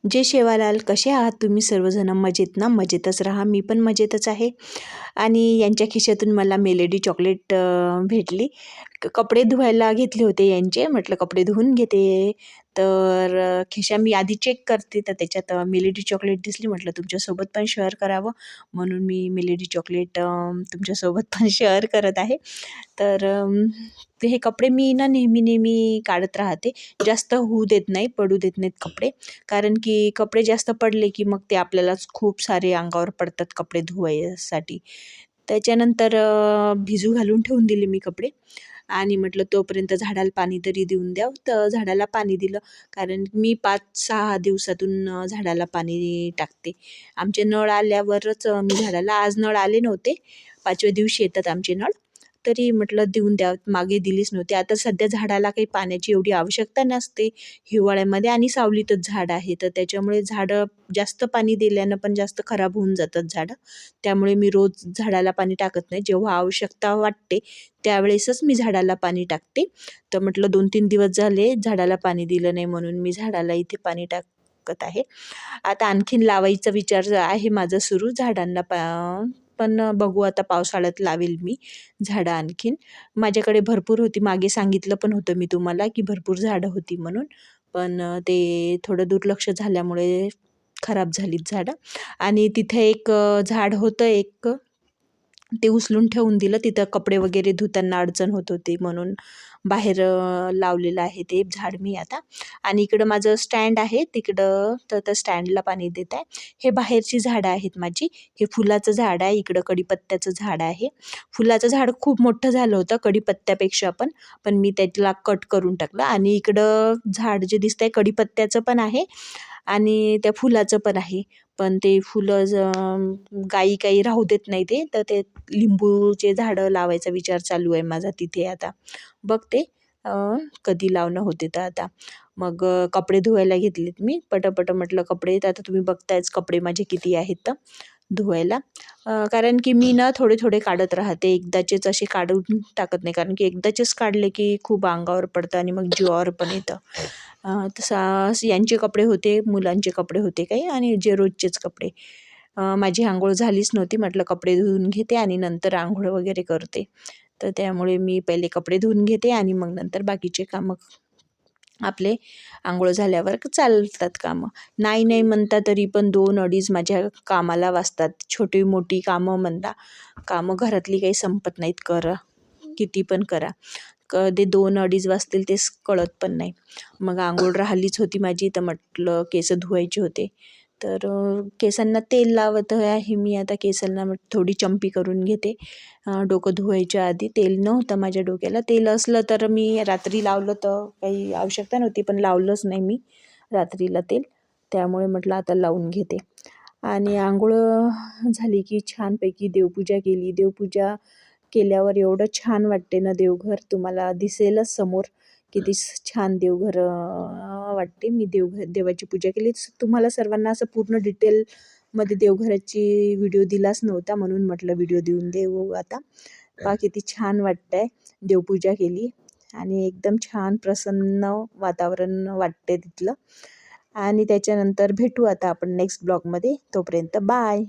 जय शेवालाल, कसे आहात तुम्ही सर्वजण? मजेत ना? मजेतच राहा, मी पण मजेतच आहे. आणि यांच्या खिशातून मला मेलेडी चॉकलेट भेटली. कपडे धुवायला घेतले होते यांचे, म्हटलं कपडे धुवून घेते. तर खिशा मी आधी चेक करते, तर त्याच्यात मेलेडी चॉकलेट दिसली. म्हटलं तुमच्यासोबत पण शेअर करावं, म्हणून मी मेलेडी चॉकलेट तुमच्यासोबत पण शेअर करत आहे. तर ते हे कपडे मी ना नेहमी काढत राहते. जास्त होऊ देत नाही, पडू देत नाहीत कपडे. कारण की कपडे जास्त पडले की मग ते आपल्यालाच खूप सारे अंगावर पडतात कपडे धुवायसाठी. त्याच्यानंतर भिजू घालून ठेवून दिले मी कपडे आणि म्हटलं तोपर्यंत झाडाला पाणी तरी देऊन द्यावं. तर झाडाला पाणी दिलं, कारण मी 5-6 दिवसातून झाडाला पाणी टाकते. आमचे नळ आल्यावरच मी झाडाला, आज नळ आले नव्हते, 5व्या दिवशी येतात आमचे नळ. तरी म्हटलं देऊन द्यावं, मागे दिलीच नव्हती. आता सध्या झाडाला काही पाण्याची एवढी आवश्यकता नसते हिवाळ्यामध्ये, आणि सावलीतच झाड आहे, तर त्याच्यामुळे झाडं जास्त पाणी दिल्यानं पण जास्त खराब होऊन जातात झाडं. त्यामुळे मी रोज झाडाला पाणी टाकत नाही. जेव्हा आवश्यकता वाटते त्यावेळेसच मी झाडाला पाणी टाकते. तर म्हटलं 2-3 दिवस झाले झाडाला पाणी दिलं नाही, म्हणून मी झाडाला इथे पाणी टाकत आहे. आता आणखीन लावायचा विचार आहे माझा सुरू झाडांना, पण बघू आता पावसाळ्यात लावेल मी झाडं आणखीन. माझ्याकडे भरपूर होती, मागे सांगितलं पण होतं मी तुम्हाला की भरपूर झाडं होती म्हणून. पण ते थोडं दुर्लक्ष झाल्यामुळे खराब झालीत झाडं. आणि तिथे एक झाड होतं एक, ते उचलून ठेवून दिलं. तिथं कपडे वगैरे धुताना अडचण होत होती म्हणून बाहेर लावलेलं आहे ते झाड मी आता. आणि इकडं माझं स्टँड आहे तिकडं, तर त्या स्टँडला पाणी देत आहे. हे बाहेरची झाडं आहेत माझी. हे फुलाचं झाड आहे, इकडं कढीपत्त्याचं झाड आहे. फुलाचं झाड खूप मोठं झालं होतं कढीपत्त्यापेक्षा पण मी त्याला कट करून टाकलं. आणि इकडं झाड जे दिसतंय कढीपत्त्याचं पण आहे आणि त्या फुलाचं पण आहे. पण ते फुलं गाई काही राहू देत नाही ते, तर ते लिंबूचे झाडं लावायचा विचार चालू आहे माझा तिथे आता. बघते कधी लावणं होते तर आता. मग कपडे धुवायला घेतलेत मी पटापट. म्हटलं कपडे, तर आता तुम्ही बघतायच कपडे माझे किती आहेत तर धुवायला. कारण की मी ना थोडे थोडे काढत राहते, एकदाचेच असे काढून टाकत नाही. कारण की एकदाचेच काढले की खूप अंगावर पडतं आणि मग जीवावर पण येतं. तसा यांचे कपडे होते, मुलांचे कपडे होते काही, आणि जे रोजचेच कपडे. माझी अंघोळ झालीच नव्हती, म्हटलं कपडे धुवून घेते आणि नंतर अंघोळ वगैरे करते. तर त्यामुळे मी पहिले कपडे धुवून घेते आणि मग नंतर बाकीचे कामं आपले अंघोळ झाल्यावर चालतात कामं. नाही म्हणता तरी पण 2-2.5 माझ्या कामाला वाजतात. छोटी मोठी कामं म्हणता, कामं घरातली काही संपत नाहीत, किती पण करा. कधी 2-2.5 वाजतील तेच कळत पण नाही. मग अंघोळ राहिलीच होती माझी, तर म्हटलं केस धुवायचे होते. तर केसांना तेल लावत आहे मी आता. केसांना थोडी चंपी करून घेते. डोकं धुवायच्या आधी तेल नव्हतं माझ्या डोक्याला. तेल असलं तर मी रात्री लावलं तर काही आवश्यकता नव्हती, पण लावलंच नाही मी रात्रीला तेल. त्यामुळे म्हटलं आता लावून घेते. आणि अंघोळ झाली की छानपैकी देवपूजा केली. देवपूजा केल्यावर एवढं छान वाटते ना देवघर, तुम्हाला दिसेलच समोर किती छान देवघर वाटते. मी देवाची पूजा केली. तुम्हाला सर्वांना असं पूर्ण डिटेलमध्ये देवघराची व्हिडिओ दिलाच नव्हता, म्हणून म्हटलं व्हिडिओ देऊन देऊ आता. पहा किती छान वाटतंय. देवपूजा केली आणि एकदम छान प्रसन्न वातावरण वाटते तिथलं. आणि त्याच्यानंतर भेटू आता आपण नेक्स्ट ब्लॉगमध्ये. तोपर्यंत बाय.